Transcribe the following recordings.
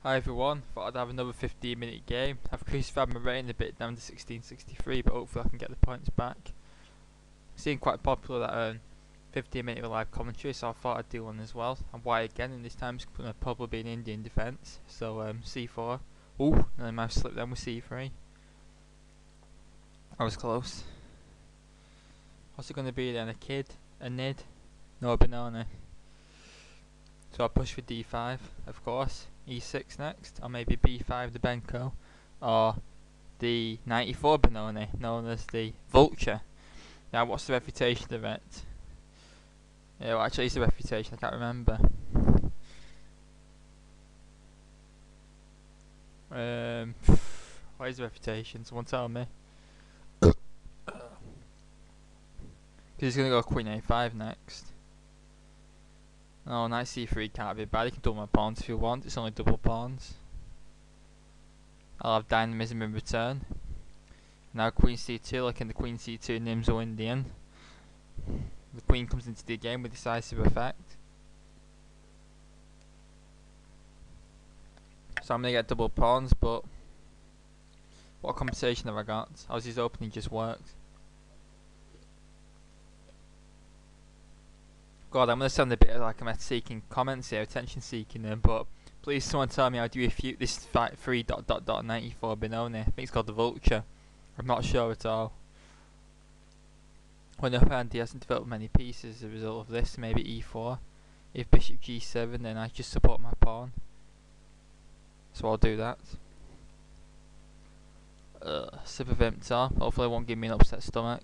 Hi everyone, thought I'd have another 15-minute game. I've crucified my rating a bit down to 1663, but hopefully I can get the points back. Seeing quite popular that 15-minute live commentary, so I thought I'd do one as well. And why again, and this time it's going to probably be an Indian defence. So C4. Ooh, and then I might have slipped down with C3. I was close. What's it going to be then? A kid? A nid? No, a Benoni. So I push for D5, of course. E6 next, or maybe B5 the Benko, or the Ne4 Benoni, known as the Vulture. Now, what's the reputation of it? Yeah, well, actually, it's a reputation, I can't remember. What is the reputation? Someone tell me. Because he's going to go Queen A5 next. Oh, knight C3 can't be bad. You can double my pawns if you want. It's only double pawns. I'll have dynamism in return. Now Queen C2, like in the Queen C2 Nimzo Indian. The Queen comes into the game with decisive effect. So I'm going to get double pawns, but what compensation have I got? How's his opening just worked? God, I'm going to sound a bit like I'm seeking comments here, attention seeking them, but please someone tell me how do you refute this fight 3.94 Benoni. I think it's called the Vulture. I'm not sure at all. On the other hand, he hasn't developed many pieces as a result of this, maybe E4. If Bishop G7, then I just support my pawn. So I'll do that. Sip of Imtar, hopefully it won't give me an upset stomach.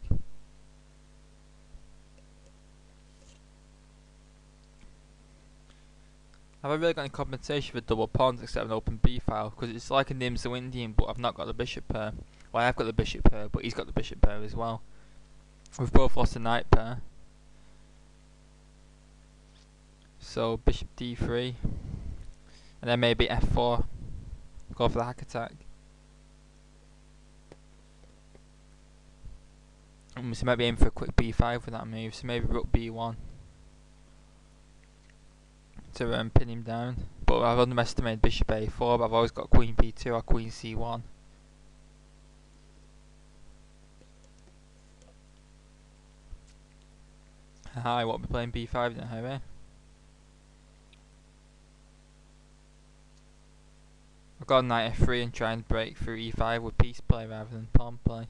Have I really got any compensation for double pawns except an open B file? Because it's like a Nimzo Indian, but I've not got the bishop pair. Well, I have got the bishop pair, but he's got the bishop pair as well. We've both lost a knight pair. So bishop D3, and then maybe F4. Go for the hack attack. So maybe aim for a quick B5 with that move. So maybe rook B1 to pin him down. But I've underestimated bishop A4. But I've always got queen B2 or queen C1. Hi, what, we're playing B5 now, eh? I've got a knight F3 and try and break through E5 with piece play rather than pawn play.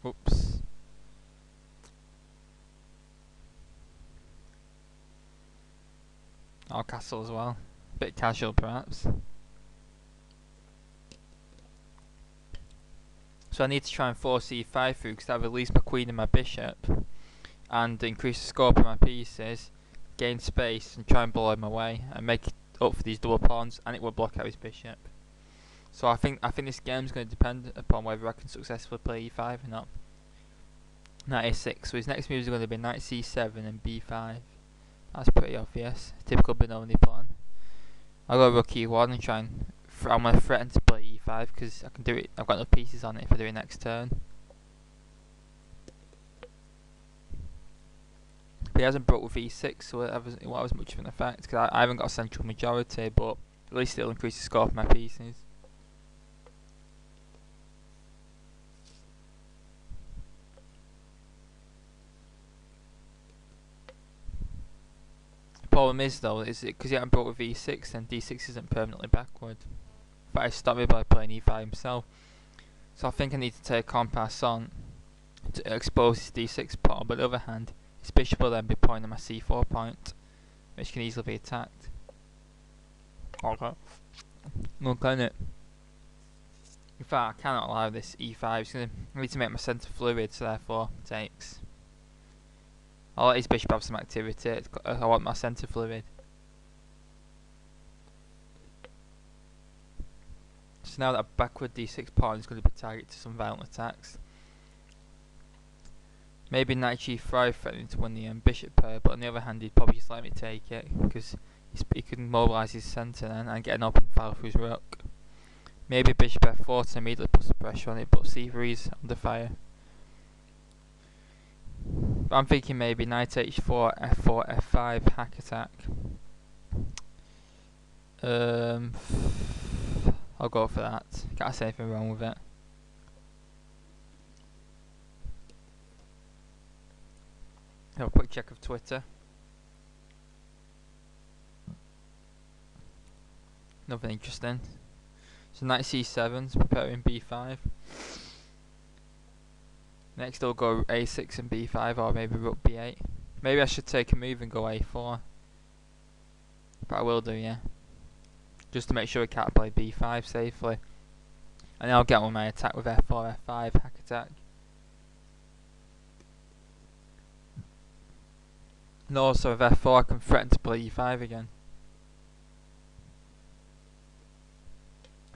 Oops. Or castle as well. Bit casual perhaps. So I need to try and force E5 through because that will release my queen and my bishop and increase the scope of my pieces, gain space and try and blow him away and make up for these double pawns, and it will block out his bishop. So I think this game is going to depend upon whether I can successfully play E5 or not. Knight A6, so his next moves are going to be knight C7 and B5. That's pretty obvious. Typical Benoni plan. I'll go rook E1 and try and I'm going to threaten to play E5 because I can do it. I've got no pieces on it if I do it next turn. But he hasn't broke with E6, so it won't have as much of an effect because I haven't got a central majority, but at least it'll increase the score of my pieces. The problem is though, is it because he hasn't broke with E6, then D6 isn't permanently backward. But I stopped me by playing E5 himself. So I think I need to take en passant to expose his D6 pawn, but on the other hand, his bishop will then be pointing at my C4 point, which can easily be attacked. Okay. Look at it. In fact, I cannot allow this E5. I need to make my centre fluid, so therefore takes. I'll let his bishop have some activity. I want my centre fluid. So now that a backward D6 pawn is going to be targeted to some violent attacks. Maybe knight G5 threatening to win the bishop pair, but on the other hand he'd probably just let me take it because he can mobilise his centre then and get an open file for his rook. Maybe bishop F4 to immediately put some pressure on it, but C3 is under fire. But I'm thinking maybe knight H4, F4, F5 hack attack. I'll go for that. Can't say anything wrong with it. Have a quick check of Twitter. Nothing interesting. So knight c7's preparing b5. Next I'll go a6 and b5, or maybe rook b8. Maybe I should take a move and go a4. But I will do, yeah. Just to make sure I can't play b5 safely. And then I'll get on my attack with f4, f5, hack attack. And also with f4 I can threaten to play e5 again.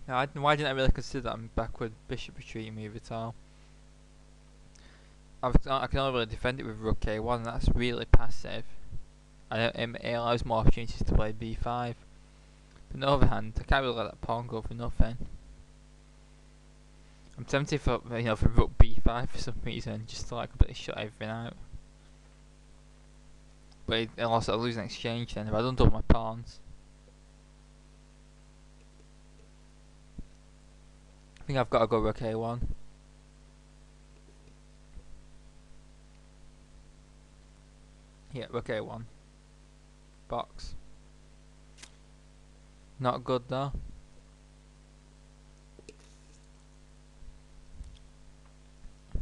Now, why didn't I really consider that backward bishop retreating move at all? I can only really defend it with rook a1, and that's really passive. And it allows more opportunities to play b5. But on the other hand, I can't really let that pawn go for nothing. I'm tempted for for rook b5 for some reason, just to like completely shut everything out. But I'll also lose an exchange then if I don't double my pawns. I think I've got to go rook a1. Yeah, rook a1. Box. Not good though.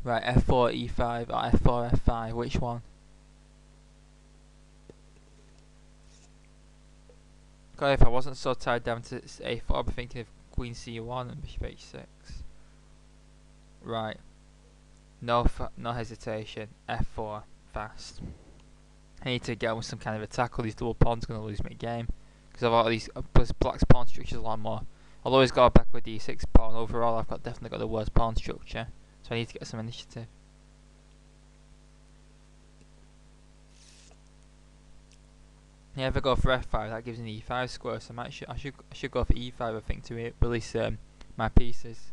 Right, f4, e5, or f4, f5, which one? God, if I wasn't so tied down to a4, I'd be thinking of queen c1 and bishop h6. Right. No hesitation. f4, fast. I need to get on with some kind of attack, or these double pawns are going to lose me a game. Because I've got these, plus black's pawn structure is a lot more. I've always got a backward d6 pawn. Overall, I've definitely got the worst pawn structure. So I need to get some initiative. Yeah, if I go for f5, that gives an e5 square. So I should go for e5, I think, to release my pieces.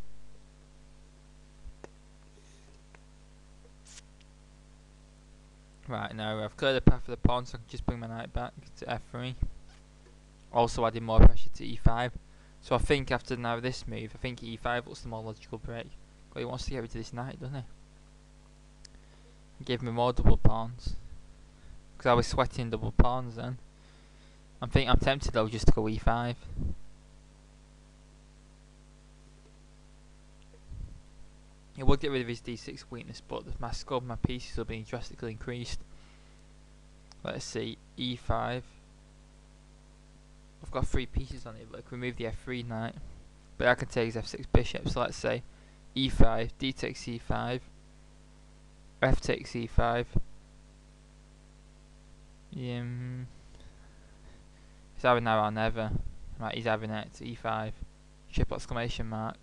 Right, now I've cleared the path for the pawn, so I can just bring my knight back to f3. Also adding more pressure to e5. So I think after now this move, I think e5 looks the more logical break. But he wants to get rid of this knight, doesn't he? Give me more double pawns. Because I was sweating double pawns then. I'm tempted though just to go e5. He would get rid of his d6 weakness, but my scope of my pieces will be drastically increased. Let's see, e5. I've got 3 pieces on it, but I can remove the f3 knight. But I can take his f6 bishop, so let's say e5, d takes e5, f takes e5. He's having now or never. Right, he's having it, e5. Triple exclamation mark.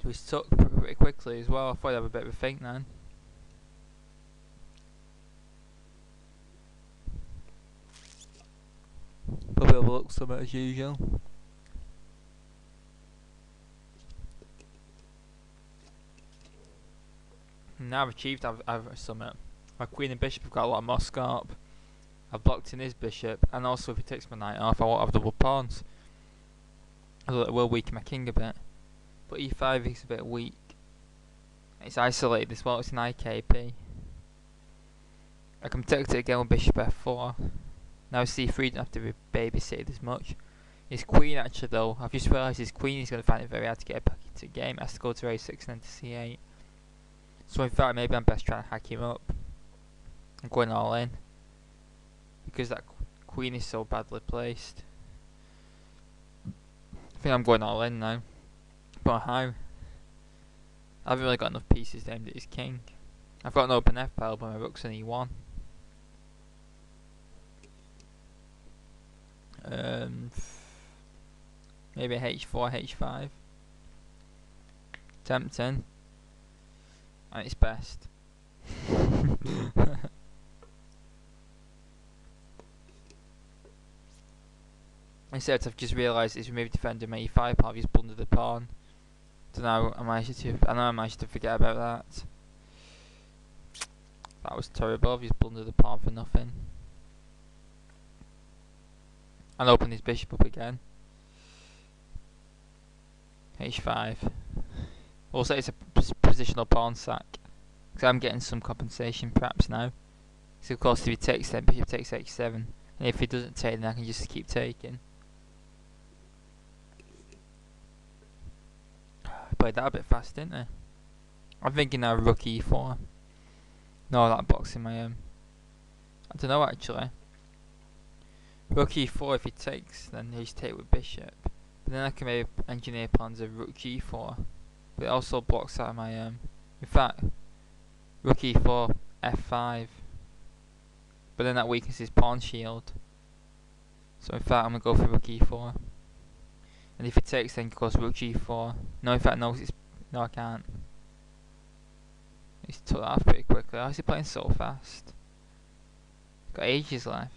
So he's stuck pretty quickly as well. I thought I'd have a bit of a think then. Probably overlooked some as usual. Now I've achieved I've summit. My queen and bishop have got a lot more scarp. I've blocked in his bishop, and also if he takes my knight off, I won't have double pawns. Although it will weaken my king a bit. But e5 is a bit weak. It's isolated as well, it's an IKP. I can protect it again with bishop f4. Now c3 don't have to be babysitted as much. His queen actually though, I've just realised his queen is going to find it very hard to get back into the game. It has to go to a6 and then to c8. So in fact maybe I'm best trying to hack him up. I'm going all in. Because that queen is so badly placed. I think I'm going all in now. But how? I haven't really got enough pieces aimed at his king. I've got an open f file but my rook's an e1. Maybe h4, h5. Tempting. And it's best. Instead, I've just realised it's removed defender my e5 part. I've just blundered the pawn. So now I know I managed to forget about that. That was terrible. I've just blundered the pawn for nothing. And open his bishop up again. H5. Also, it's a positional pawn sack. Because I'm getting some compensation perhaps now. So of course if he takes then bishop takes h7. And if he doesn't take then I can just keep taking. I played that a bit fast, didn't I? I'm thinking now rook e4. No, that boxing my I don't know actually. Rook e4 if he takes, then he's take with bishop. But then I can maybe engineer plans of rook g4. But it also blocks out my in fact, rook e4, f5. But then that weakens his pawn shield. So in fact I'm gonna go for rook e4. And if he takes then goes rook g4. No, in fact no, no I can't. He's took that off pretty quickly. How is he playing so fast? Got ages left.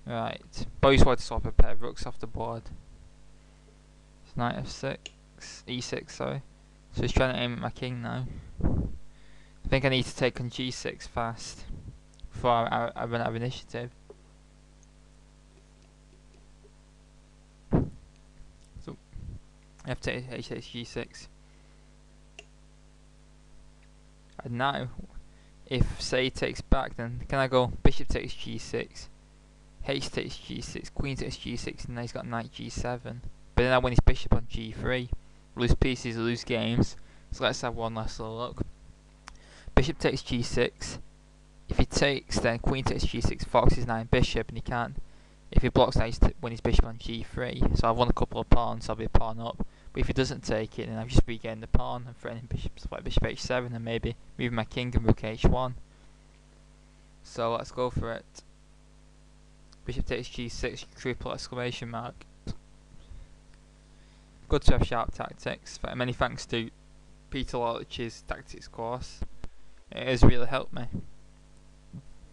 Right, boys wanted to swap a pair of rooks off the board. It's knight f6, e6 sorry. So he's trying to aim at my king now. I think I need to take on g6 fast before I run out of initiative. So I have to take h6 g6. And now, if say he takes back, then can I go bishop takes g6, h takes g6, queen takes g6, and now he's got knight g7. But then I win his bishop on g3. Lose pieces, lose games. So let's have one last little look. Bishop takes g6. If he takes, then queen takes g6, foxes knight and bishop, and he can't. If he blocks, now he's win his bishop on g3. So I've won a couple of pawns, so I'll be a pawn up. But if he doesn't take it, then I've just regained the pawn and threatening bishops like bishop h7 and maybe moving my king and rook h1. So let's go for it. Bishop takes g6, triple exclamation mark. Good to have sharp tactics. Many thanks to Peter Lorlich's tactics course. It has really helped me.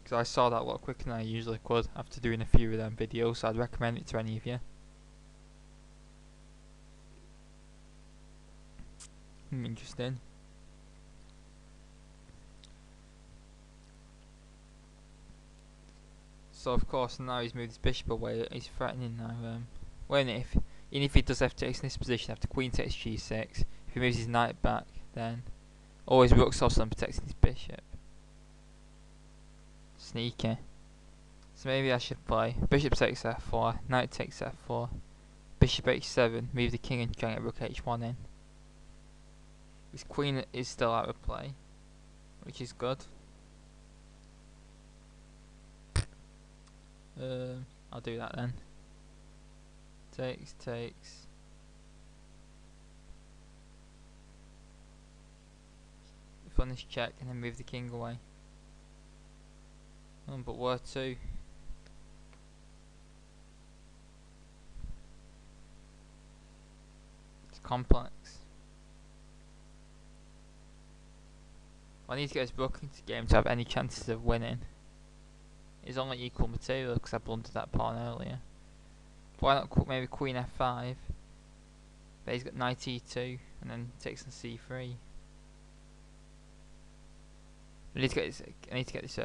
Because I saw that a lot quicker than I usually could after doing a few of them videos, so I'd recommend it to any of you. Interesting. So of course now he's moved his bishop away, he's threatening now. Even if he does f6 in this position after queen takes g6, if he moves his knight back, then always rooks also protecting his bishop. Sneaky. So maybe I should play bishop takes f4, knight takes f4, bishop h7, move the king and try and get rook h1 in. His queen is still out of play, which is good. I'll do that then. Takes. Fun this check and then move the king away. But where to? It's complex. I need to get his rook into game to have any chances of winning. It's only equal material because I blundered that pawn earlier. Why not maybe queen f5? But he's got knight e2 and then takes on c3. I need to get this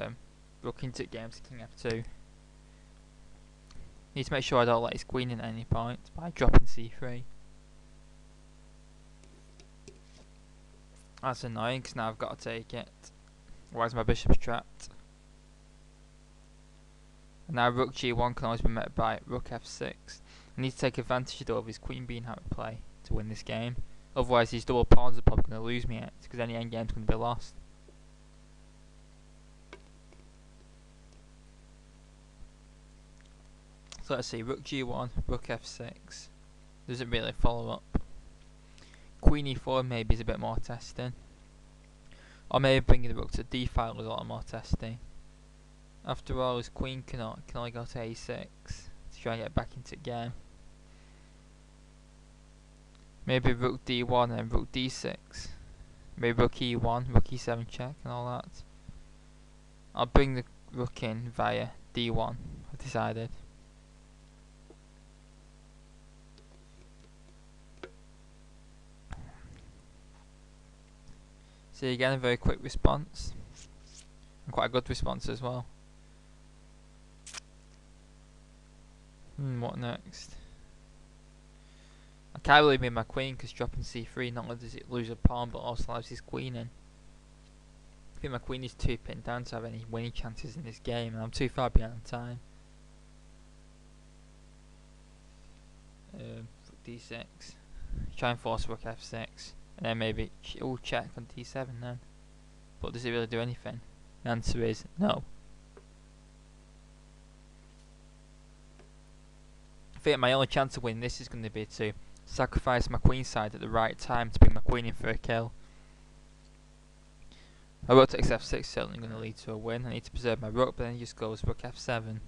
rook into game to king f2. Need to make sure I don't let his queen in at any point by dropping c3. That's annoying because now I've got to take it. Otherwise my bishop's trapped. And now rook g1 can always be met by rook f6. I need to take advantage of his queen being out of play to win this game. Otherwise these double pawns are probably going to lose me it because any endgame's going to be lost. So let's see, rook g1, rook f6. Doesn't really follow up. Queen e4 maybe is a bit more testing. Or maybe bringing the rook to d5 is a lot more testing. After all, his queen can only go to a6 to try and get back into the game. Maybe rook d1 and rook d6. Maybe rook e1, rook e7 check and all that. I'll bring the rook in via d1, I've decided. See again, a very quick response. And quite a good response as well. What next? I can't really move my queen because dropping c3 not only does it lose a pawn but also allows his queen in. I think my queen is too pinned down to have any winning chances in this game and I'm too far behind on time. D6. Try and force rook f6 and then maybe check on d7 then. But does it really do anything? The answer is no. I think my only chance of winning this is going to be to sacrifice my queen side at the right time to bring my queen in for a kill. My rook takes f6 is certainly going to lead to a win. I need to preserve my rook, but then he just goes rook f7.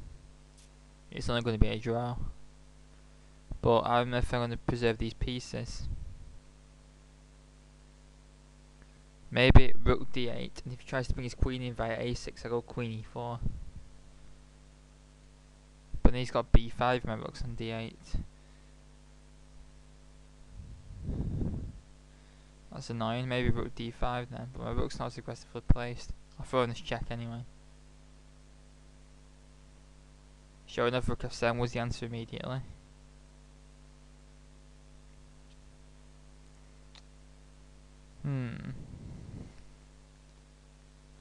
It's only going to be a draw. But I don't know if I'm going to preserve these pieces. Maybe rook d8, and if he tries to bring his queen in via a6, I go queen e4. But then he's got b5, my rook's on d8. That's annoying. Maybe rook d5 then, but my rook's not as aggressively placed. I'll throw in this check anyway. Sure enough, rook f7 was the answer immediately.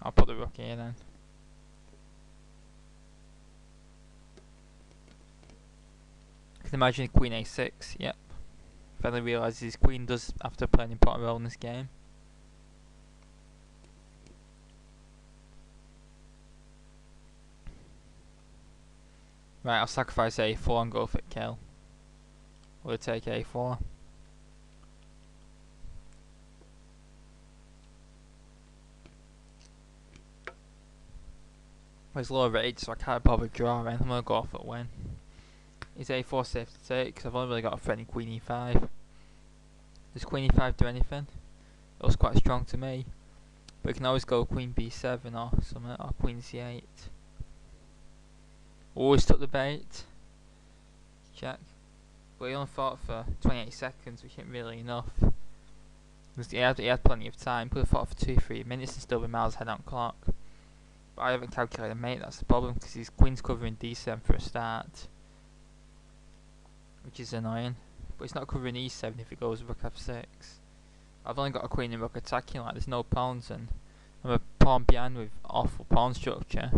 I'll put the rook here then. I can imagine queen a6, yep. Finally realises his queen does have to play an important role in this game. Right, I'll sacrifice a4 and go for kill. We'll take a4. He's lower rated, so I can't bother drawing. I'm gonna go off at win. Is a4 safe to take? Because I've only really got a threatening queen e5. Does queen e5 do anything? It looks quite strong to me. But we can always go queen b7 or something, or queen c8. Always took the bait. Check. But he only fought for 28 seconds, which isn't really enough. He had plenty of time. Could have fought for 2-3 minutes and still be miles ahead on clock. But I haven't calculated mate, that's the problem, because his queen's covering d7 for a start. Which is annoying. But it's not covering e7 if it goes rook f6. I've only got a queen and rook attacking, like there's no pawns, and I'm a pawn behind with awful pawn structure.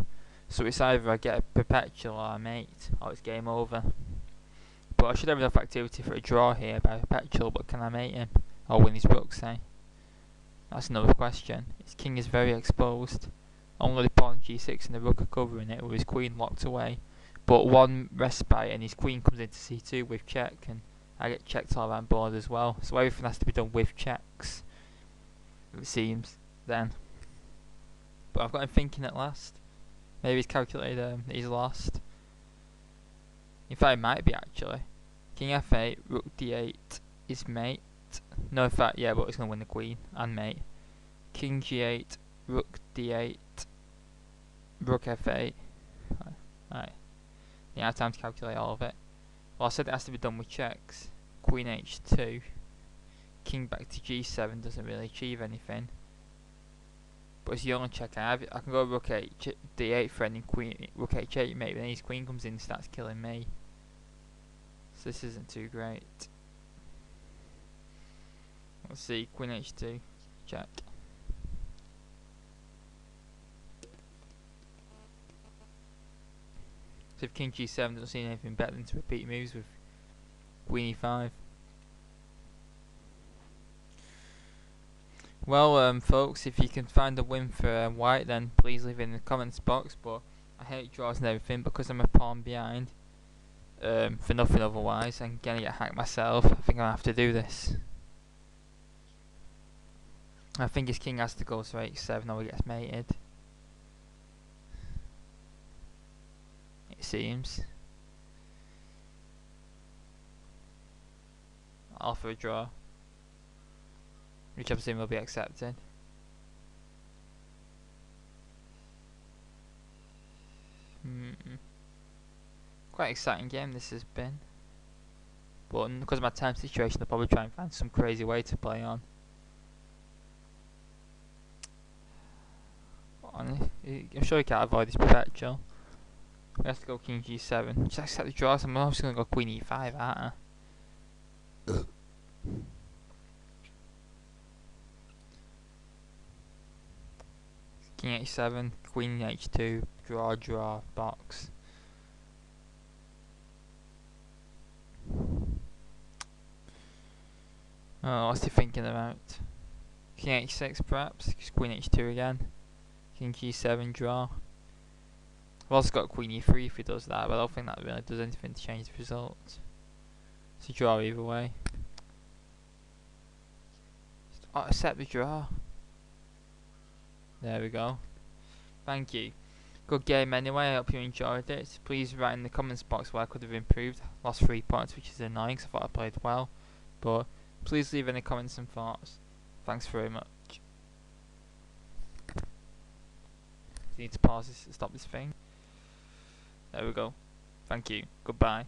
So it's either I get a perpetual or I mate, or it's game over. But I should have enough activity for a draw here by perpetual, but can I mate him? Or win his rook, say? That's another question. His king is very exposed. Only the pawn g6 and the rook are covering it with his queen locked away. But one respite and his queen comes into c2 with check, and I get checked all around board as well. So everything has to be done with checks, it seems, then. But I've got him thinking at last. Maybe he's calculated he's lost. In fact, it might be actually. King f8, rook d8 is mate. No, in fact, yeah, but he's going to win the queen and mate. King g8, rook d8, rook f8. Right. Yeah, I have time to calculate all of it. Well, I said it has to be done with checks. Queen h2. King back to g7 doesn't really achieve anything. But it's the only check I have. I can go rook d8 threatening queen, rook h8 maybe, then his queen comes in and starts killing me. So this isn't too great. Let's see, queen h2, check. So if king g7 doesn't see anything better than to repeat moves with queen e5. Well, folks, if you can find a win for white, then please leave it in the comments box. But I hate draws and everything because I'm a pawn behind. For nothing otherwise, I'm gonna get hacked myself. I think I have to do this. I think his king has to go to h7 or he gets mated. It seems. I'll offer a draw, which I presume will be accepted. Quite exciting game this has been. But because of my time situation, I'll probably try and find some crazy way to play on. I'm sure he can't avoid this perpetual. We have to go king g7. Just accept the draw, so I'm obviously going to go queen e5, aren't I? King h7, queen h2, draw, box. Oh, what's he thinking about? King h6 perhaps, queen h2 again. King g7, draw. I've also got queen e3 if he does that, but I don't think that really does anything to change the result. It's a draw either way. Oh, accept the draw. There we go. Thank you. Good game anyway, I hope you enjoyed it. Please write in the comments box where I could have improved. Lost 3 points, which is annoying because I thought I played well. But please leave any comments and thoughts. Thanks very much. Need to pause this to stop this thing. There we go. Thank you. Goodbye.